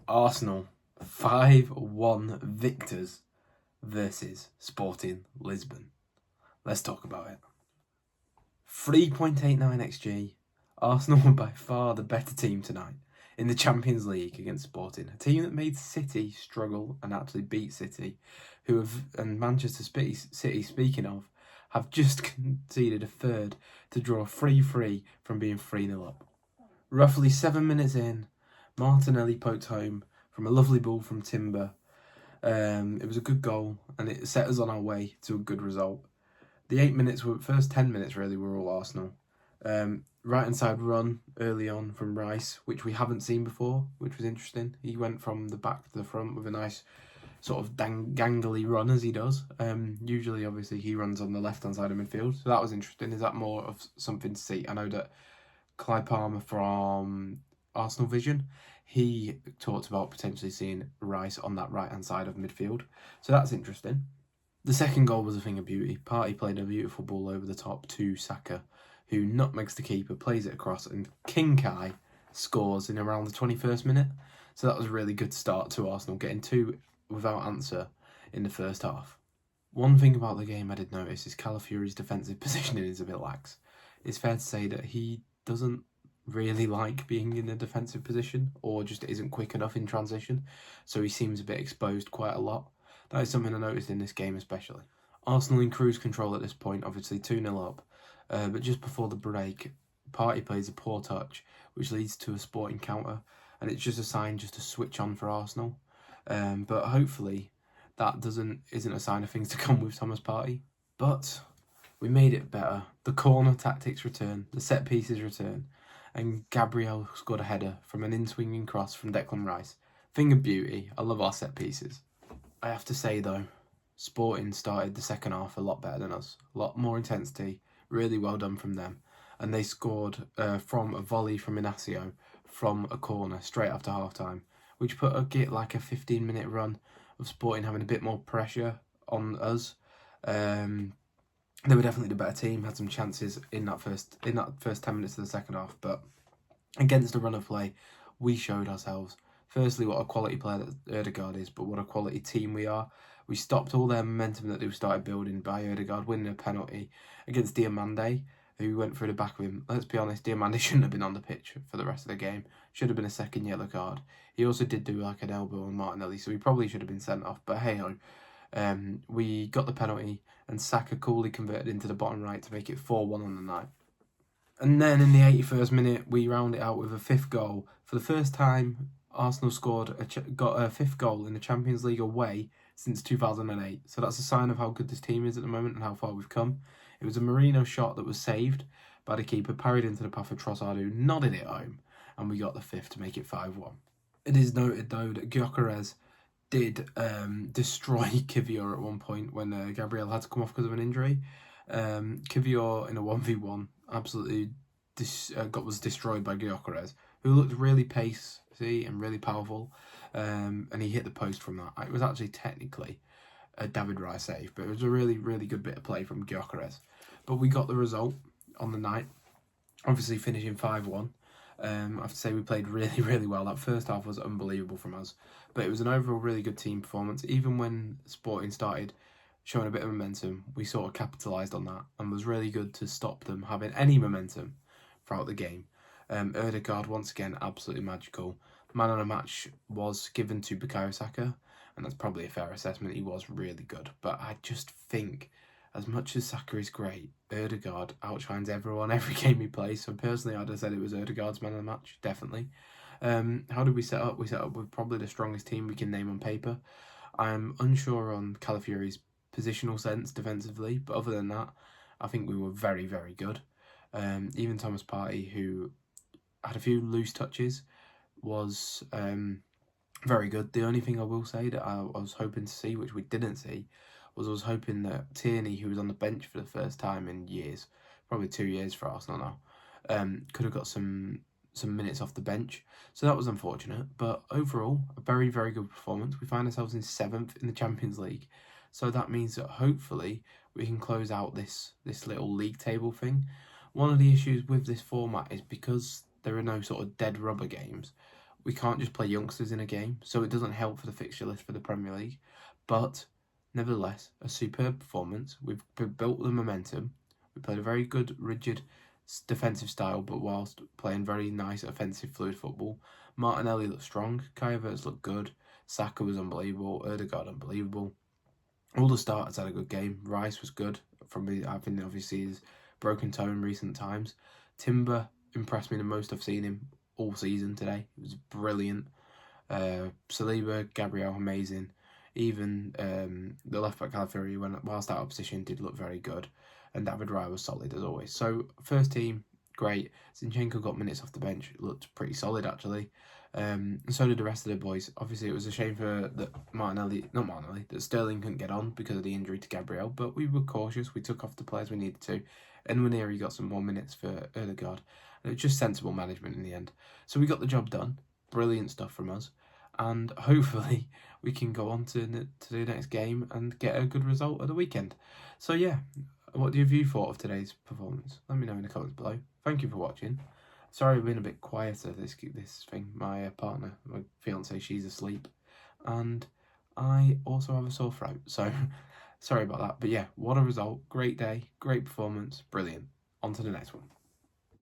Arsenal 5-1 victors versus Sporting Lisbon. Let's talk about it. 3.89 XG. Arsenal were by far the better team tonight in the Champions League against Sporting, a team that made City struggle and actually beat City, and Manchester City, speaking of, have just conceded a third to draw 3-3 from being 3-0 up. Roughly 7 minutes in, Martinelli poked home from a lovely ball from Timber. It was a good goal and it set us on our way to a good result. The first 10 minutes really were all Arsenal. Right hand side run early on from Rice, which we haven't seen before, which was interesting. He went from the back to the front with a nice sort of gangly run as he does. Usually, obviously, he runs on the left hand side of midfield, so that was interesting. Is that more of something to see? I know that Clyde Palmer from Arsenal Vision, he talked about potentially seeing Rice on that right hand side of midfield, so that's interesting. The second goal was a thing of beauty. Partey played a beautiful ball over the top to Saka, who nutmegs the keeper, plays it across, and King Kai scores in around the 21st minute. So that was a really good start to Arsenal, getting two without answer in the first half. One thing about the game I did notice is Calafiori's defensive positioning is a bit lax. It's fair to say that he doesn't really like being in a defensive position, or just isn't quick enough in transition, so he seems a bit exposed quite a lot. That is something I noticed in this game especially. Arsenal in cruise control at this point, obviously 2-0 up, but just before the break, Partey plays a poor touch, which leads to a Sporting counter, and it's just a sign just to switch on for Arsenal. But hopefully that isn't a sign of things to come with Thomas Partey. But we made it better. The corner tactics return, the set pieces return, and Gabriel scored a header from an in-swinging cross from Declan Rice. Thing of beauty. I love our set pieces. I have to say though, Sporting started the second half a lot better than us. A lot more intensity. Really well done from them. And they scored from a volley from Inacio from a corner straight after half-time, which put a 15-minute run of Sporting having a bit more pressure on us. They were definitely the better team, had some chances in that first 10 minutes of the second half, but against the run of play, we showed ourselves. Firstly, what a quality player that Ødegaard is, but what a quality team we are. We stopped all their momentum that they started building by Ødegaard winning a penalty against Diomande, who went through the back of him. Let's be honest, Diomande shouldn't have been on the pitch for the rest of the game. Should have been a second yellow card. He also did do like an elbow on Martinelli, so he probably should have been sent off, but hey-ho. We got the penalty, and Saka coolly converted into the bottom right to make it 4-1 on the night. And then in the 81st minute, we round it out with a fifth goal. For the first time, Arsenal got a fifth goal in the Champions League away since 2008. So that's a sign of how good this team is at the moment and how far we've come. It was a Marino shot that was saved by the keeper, parried into the path of Trossard, who nodded it home, and we got the fifth to make it 5-1. It is noted though that Gyökeres did destroy Kivior at one point when Gabriel had to come off because of an injury. Kivior in a 1v1 absolutely was destroyed by Gyökeres, who looked really pacey and really powerful, and he hit the post from that. It was actually technically a David Raya save, but it was a really, really good bit of play from Gyökeres. But we got the result on the night, obviously finishing 5-1. I have to say we played really, really well. That first half was unbelievable from us, but it was an overall really good team performance. Even when Sporting started showing a bit of momentum, we sort of capitalised on that and was really good to stop them having any momentum throughout the game. Ødegaard, once again, absolutely magical. Man of the match was given to Bukayo Saka, and that's probably a fair assessment. He was really good, but I just think, as much as Saka is great, Ødegaard outshines everyone every game he plays. So personally, I'd have said it was Ødegaard's man of the match, definitely. How did we set up? We set up with probably the strongest team we can name on paper. I'm unsure on Calafiori's positional sense defensively, but other than that, I think we were very, very good. Even Thomas Partey, who had a few loose touches, was very good. The only thing I will say that I was hoping to see, which we didn't see, was I was hoping that Tierney, who was on the bench for the first time in years, probably 2 years for Arsenal now, could have got some minutes off the bench. So that was unfortunate. But overall, a very, very good performance. We find ourselves in 7th in the Champions League. So that means that hopefully we can close out this little league table thing. One of the issues with this format is because there are no sort of dead rubber games, we can't just play youngsters in a game, so it doesn't help for the fixture list for the Premier League. But nevertheless, a superb performance. We've built the momentum. We played a very good, rigid defensive style, but whilst playing very nice, offensive, fluid football. Martinelli looked strong. Kai Havertz looked good. Saka was unbelievable. Ødegaard unbelievable. All the starters had a good game. Rice was good. I think obviously his broken toe in recent times. Timber impressed me the most I've seen him all season today. It was brilliant. Saliba, Gabriel, amazing. Even the left back Calafiori, whilst out of position, did look very good. And David Raya was solid as always. So first team, great. Zinchenko got minutes off the bench. It looked pretty solid actually. And so did the rest of the boys. Obviously, it was a shame that that Sterling couldn't get on because of the injury to Gabriel. But we were cautious. We took off the players we needed to. And Nwaneri got some more minutes for Ødegaard. And it was just sensible management in the end. So we got the job done. Brilliant stuff from us. And hopefully we can go on to the next game and get a good result at the weekend. So yeah, what have you thought of today's performance? Let me know in the comments below. Thank you for watching. Sorry I've been a bit quieter this thing. My partner, my fiance, she's asleep. And I also have a sore throat. So sorry about that. But yeah, what a result. Great day. Great performance. Brilliant. On to the next one.